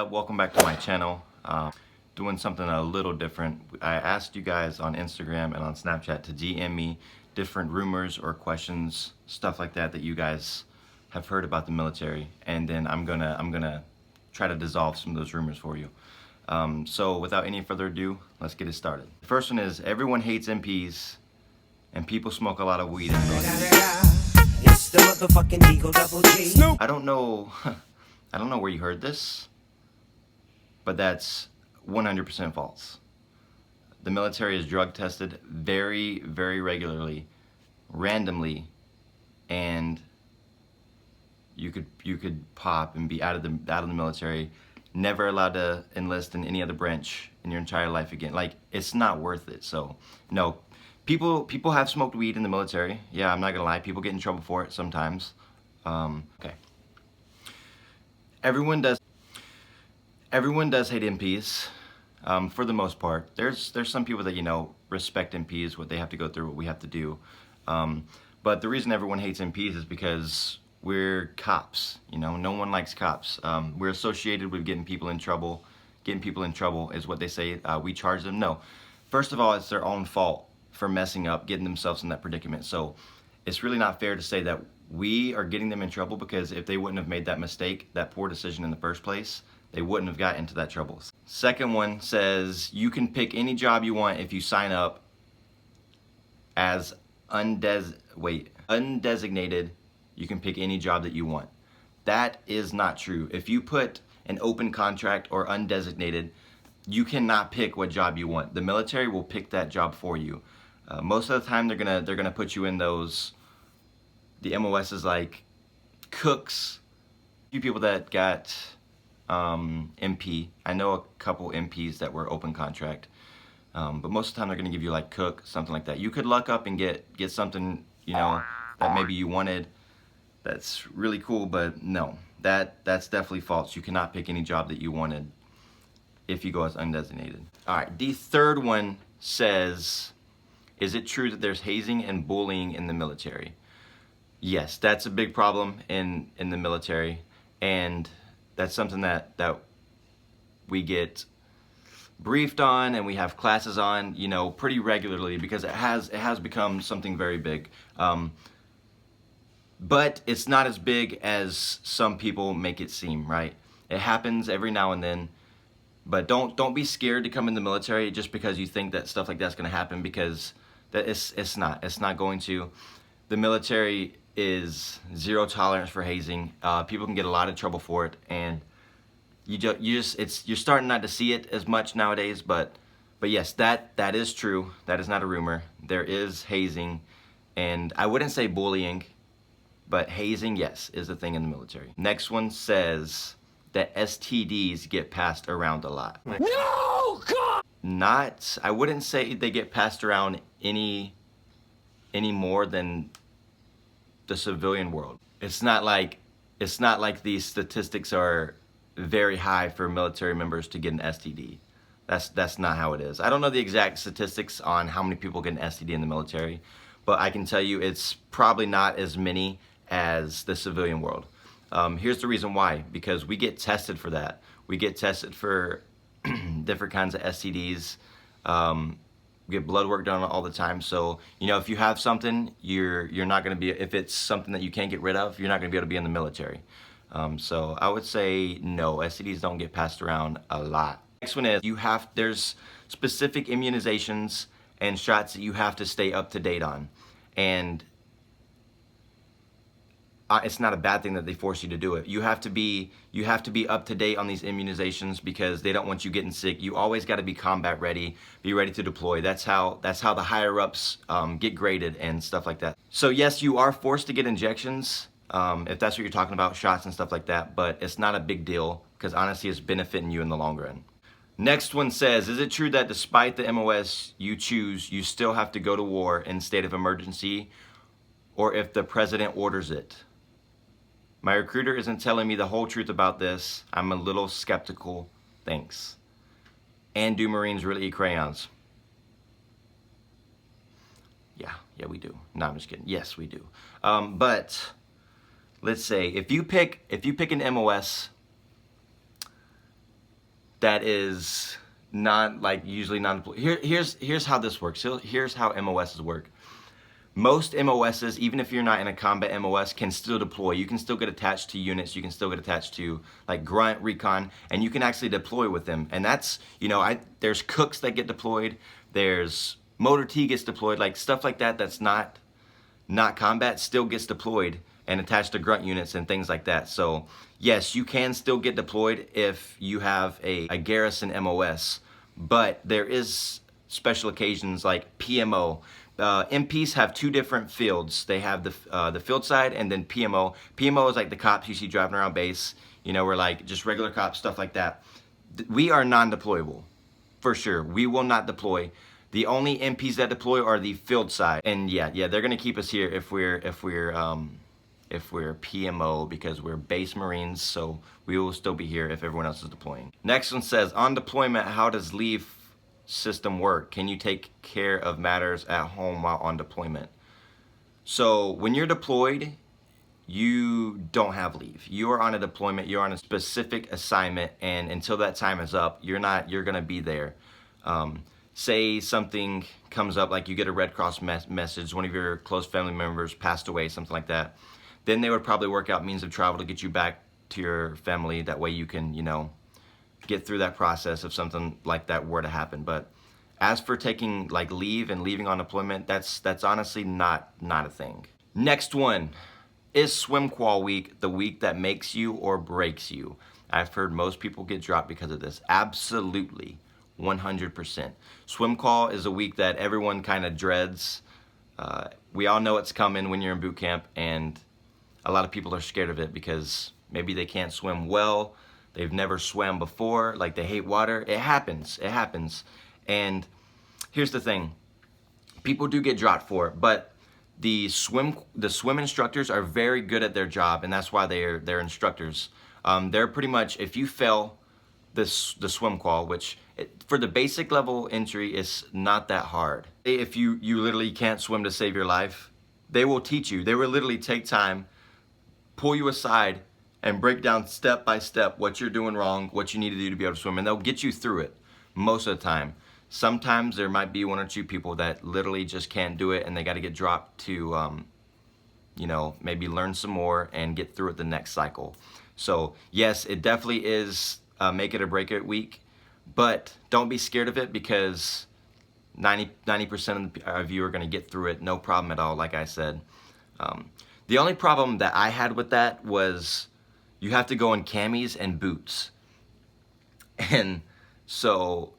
up? Welcome back to my channel. Doing something a little different. I asked you guys on Instagram and on Snapchat to DM me different rumors or questions, stuff like that you guys have heard about the military, and then I'm gonna try to dissolve some of those rumors for you. So without any further ado, let's get it started. The first one is everyone hates MPs and people smoke a lot of weed in the military. It's the motherfucking Eagle Double G. I don't know where you heard this, but that's 100% false. The military is drug tested very, very regularly, randomly, and you could pop and be out of the military, never allowed to enlist in any other branch in your entire life again. Like, it's not worth it. So no, people have smoked weed in the military. Yeah, I'm not gonna lie, people get in trouble for it sometimes. Okay. Everyone does hate MPs, for the most part. There's some people that, you know, respect MPs, what they have to go through, what we have to do. But the reason everyone hates MPs is because we're cops. You know, no one likes cops. We're associated with getting people in trouble. Getting people in trouble is what they say. We charge them. No. First of all, it's their own fault for messing up, getting themselves in that predicament. So it's really not fair to say that we are getting them in trouble, because if they wouldn't have made that mistake, that poor decision in the first place, they wouldn't have got into that trouble. Second one says you can pick any job you want if you sign up as undesignated. You can pick any job that you want. That is not true. If you put an open contract or undesignated, you cannot pick what job you want. The military will pick that job for you. Most of the time, they're gonna put you in those. The MOS is like cooks. A few people that got MP. I know a couple MPs that were open contract, but most of the time they're gonna give you like cook, something like that. You could luck up and get something, you know, that maybe you wanted. That's really cool, but no, that's definitely false. You cannot pick any job that you wanted if you go as undesignated. All right, the third one says, is it true that there's hazing and bullying in the military? Yes, that's a big problem in the military, and that's something that we get briefed on and we have classes on, you know, pretty regularly, because it has become something very big. But it's not as big as some people make it seem, right? It happens every now and then, but don't be scared to come in the military just because you think that stuff like that's going to happen, because it's not going to. The military is zero tolerance for hazing. People can get a lot of trouble for it, and you're starting not to see it as much nowadays. But yes, that is true. That is not a rumor. There is hazing, and I wouldn't say bullying, but hazing, yes, is a thing in the military. Next one says that STDs get passed around a lot. No, God! I wouldn't say they get passed around any more than the civilian world. It's not like these statistics are very high for military members to get an STD. That's not how it is. I don't know the exact statistics on how many people get an STD in the military, but I can tell you it's probably not as many as the civilian world. Here's the reason why: because we get tested for that. We get tested for different kinds of STDs. We get blood work done all the time. So, you know, if you have something, you're not going to be, if it's something that you can't get rid of, you're not going to be able to be in the military. So I would say no, STDs don't get passed around a lot. Next one is there's specific immunizations and shots that you have to stay up to date on. And it's not a bad thing that they force you to do it. You have to be up to date on these immunizations, because they don't want you getting sick. You always got to be combat ready, be ready to deploy. That's how the higher ups get graded and stuff like that. So yes, you are forced to get injections, if that's what you're talking about, shots and stuff like that. But it's not a big deal, because honestly, it's benefiting you in the long run. Next one says, is it true that despite the MOS you choose, you still have to go to war in state of emergency, or if the president orders it? My recruiter isn't telling me the whole truth about this. I'm a little skeptical. Thanks. And do Marines really eat crayons? Yeah, we do. No, I'm just kidding. Yes, we do. But let's say if you pick an MOS that is not like usually non-deployed. Here's how this works. Here's how MOSs work. Most MOSs, even if you're not in a combat MOS, can still deploy. You can still get attached to units. You can still get attached to like grunt, recon, and you can actually deploy with them. And that's, you know, there's cooks that get deployed. There's motor T gets deployed, like stuff like that. That's not combat still gets deployed and attached to grunt units and things like that. So yes, you can still get deployed if you have a garrison MOS, but there is special occasions like PMO. MPs have two different fields. They have the field side and then PMO. PMO is like the cops you see driving around base. You know, we're like just regular cops, stuff like that. We are non-deployable, for sure. We will not deploy. The only MPs that deploy are the field side, and yeah, they're gonna keep us here if we're PMO because we're base Marines. So we will still be here if everyone else is deploying. Next one says, on deployment, how does leave system work? Can you take care of matters at home while on deployment? So when you're deployed, you don't have leave. You are on a deployment, you're on a specific assignment, and until that time is up, you're gonna be there. Say something comes up, like you get a Red Cross message, one of your close family members passed away, something like that, then they would probably work out means of travel to get you back to your family. That way you can, you know, get through that process if something like that were to happen. But as for taking like leave and leaving on deployment, that's honestly not a thing. Next one, is swim qual week the week that makes you or breaks you? I've heard most people get dropped because of this. Absolutely, 100%. Swim qual is a week that everyone kind of dreads. We all know it's coming when you're in boot camp, and a lot of people are scared of it because maybe they can't swim well. They've never swam before, like they hate water. It happens. And here's the thing. People do get dropped for it, but the swim instructors are very good at their job, and that's why they're instructors. They're pretty much, if you fail the swim qual, which for the basic level entry is not that hard. If you literally can't swim to save your life, they will teach you. They will literally take time, pull you aside, and break down step by step what you're doing wrong, what you need to do to be able to swim, and they'll get you through it most of the time. Sometimes there might be one or two people that literally just can't do it, and they got to get dropped to, you know, maybe learn some more and get through it the next cycle. So yes, it definitely is make it or break it week, but don't be scared of it because 90% of you are going to get through it, no problem at all, like I said. The only problem that I had with that was you have to go in camis and boots. And so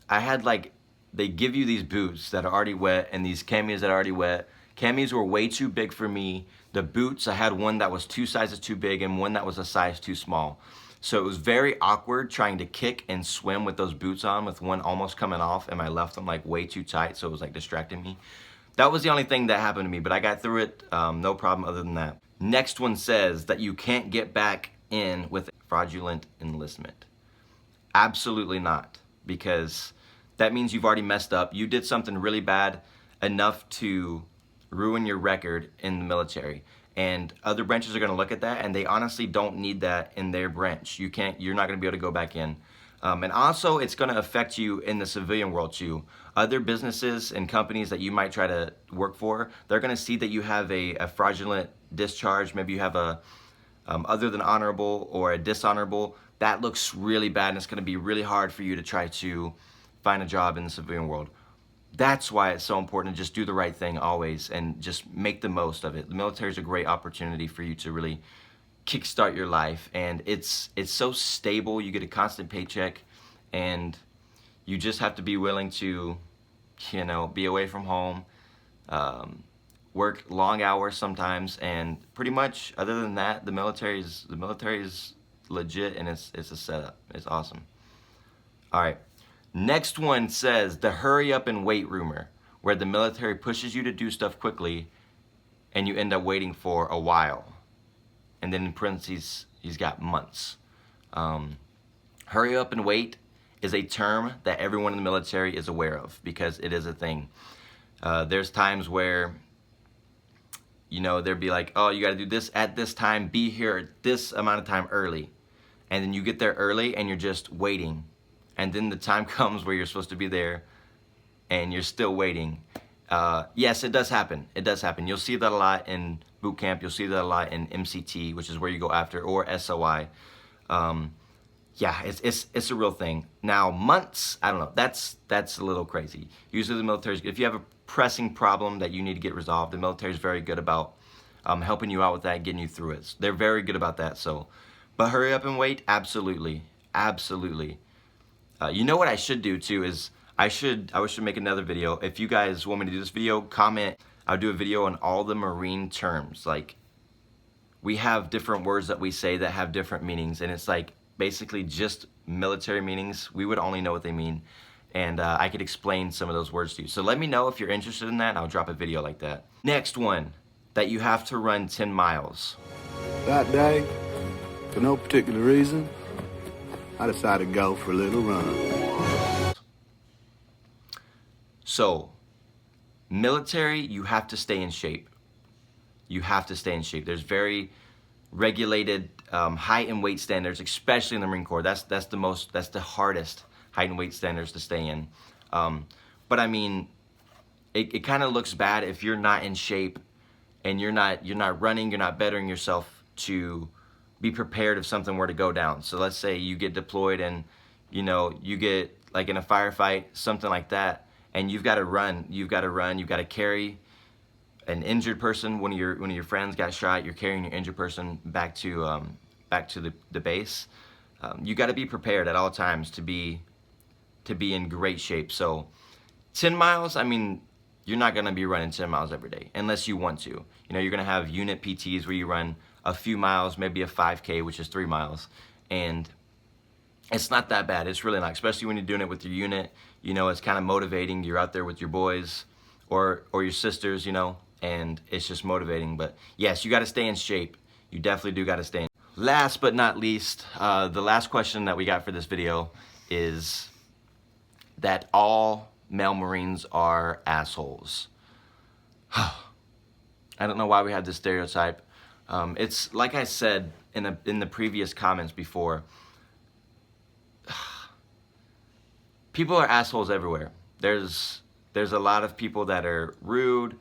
I had like, they give you these boots that are already wet and these camis that are already wet. Camis were way too big for me. The boots, I had one that was 2 sizes too big and one that was a size too small. So it was very awkward trying to kick and swim with those boots on, with one almost coming off and my left one like way too tight, so it was like distracting me. That was the only thing that happened to me, but I got through it, no problem other than that. Next one says that you can't get back in with fraudulent enlistment. Absolutely not, because that means you've already messed up. You did something really bad enough to ruin your record in the military. And other branches are going to look at that, and they honestly don't need that in their branch. You're not going to be able to go back in. And also, it's going to affect you in the civilian world too. Other businesses and companies that you might try to work for, they're going to see that you have a fraudulent discharge. Maybe you have a other than honorable or a dishonorable. That looks really bad, and it's going to be really hard for you to try to find a job in the civilian world. That's why it's so important to just do the right thing always and just make the most of it. The military is a great opportunity for you to really kickstart your life, and it's so stable. You get a constant paycheck, and you just have to be willing to, you know, be away from home, work long hours sometimes, and pretty much other than that, the military is legit, and it's a setup. It's awesome. All right. Next one says the hurry up and wait rumor, where the military pushes you to do stuff quickly and you end up waiting for a while. And then in parentheses, he's got months. Hurry up and wait is a term that everyone in the military is aware of because it is a thing. There's times where, you know, they'd be like, oh, you got to do this at this time, be here at this amount of time early. and then you get there early and you're just waiting, and then the time comes where you're supposed to be there and you're still waiting. Yes, it does happen. It does happen. You'll see that a lot in boot camp. You'll see that a lot in MCT, which is where you go after, or SOI. Yeah, it's a real thing. Now, months, I don't know. That's a little crazy. Usually the military, if you have a pressing problem that you need to get resolved, the military is very good about helping you out with that, getting you through it. They're very good about that. So, but hurry up and wait. Absolutely, absolutely. You know what I should do too is I should make another video. If you guys want me to do this video, comment. I'll do a video on all the Marine terms. Like, we have different words that we say that have different meanings, and it's like basically just military meanings. We would only know what they mean, and I could explain some of those words to you. So let me know if you're interested in that, and I'll drop a video like that. Next one, that you have to run 10 miles. That day, for no particular reason, I decided to go for a little run. So, military, you have to stay in shape. You have to stay in shape. There's very regulated height and weight standards, especially in the Marine Corps. That's the hardest height and weight standards to stay in. But I mean, it kind of looks bad if you're not in shape and you're not running, you're not bettering yourself to be prepared if something were to go down. So let's say you get deployed and you get like in a firefight, something like that, and you've got to run, you've got to carry an injured person. One of your friends got shot, you're carrying your injured person back to the base. You got to be prepared at all times to be in great shape. So 10 miles, I mean, you're not going to be running 10 miles every day unless you want to. You're going to have unit PTs where you run a few miles, maybe a 5K, which is 3 miles, and it's not that bad. It's really not, especially when you're doing it with your unit. It's kind of motivating. You're out there with your boys or your sisters, and it's just motivating. But yes, you got to stay in shape. You definitely do got to stay in. Last but not least, the last question that we got for this video is that all male Marines are assholes. I don't know why we have this stereotype. It's like I said in the previous comments before. People are assholes everywhere. There's a lot of people that are rude,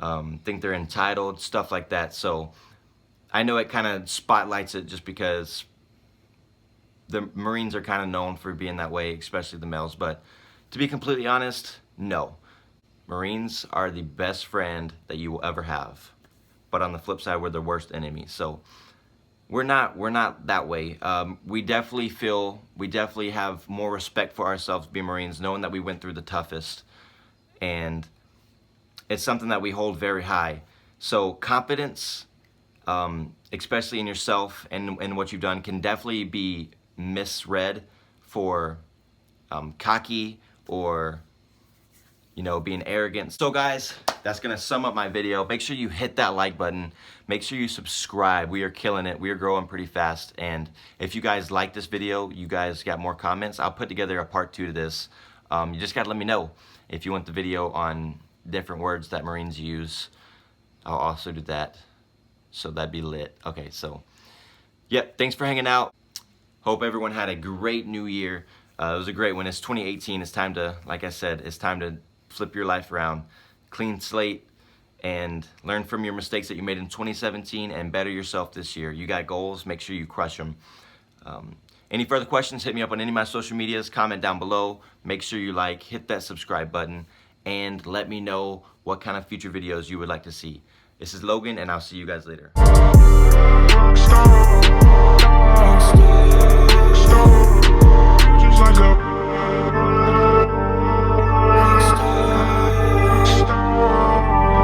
think they're entitled, stuff like that. So I know it kind of spotlights it just because the Marines are kind of known for being that way, especially the males. But to be completely honest, no. Marines are the best friend that you will ever have. But on the flip side, we're the worst enemy. So we're not that way. We definitely have more respect for ourselves being Marines, knowing that we went through the toughest, and it's something that we hold very high. So confidence, especially in yourself and what you've done, can definitely be misread for cocky or being arrogant. So guys, that's gonna sum up my video. Make sure you hit that like button. Make sure you subscribe. We are killing it. We are growing pretty fast. And if you guys like this video, you guys got more comments, I'll put together a part 2 to this. You just gotta let me know if you want the video on different words that Marines use. I'll also do that. So that'd be lit. Okay, so yep, thanks for hanging out. Hope everyone had a great new year. It was a great one. It's 2018. It's time to, like I said, it's time to flip your life around, clean slate, and learn from your mistakes that you made in 2017 and better yourself this year. You got goals, make sure you crush them. Any further questions, hit me up on any of my social medias, comment down below, make sure you hit that subscribe button, and let me know what kind of future videos you would like to see. This is Logan, and I'll see you guys later.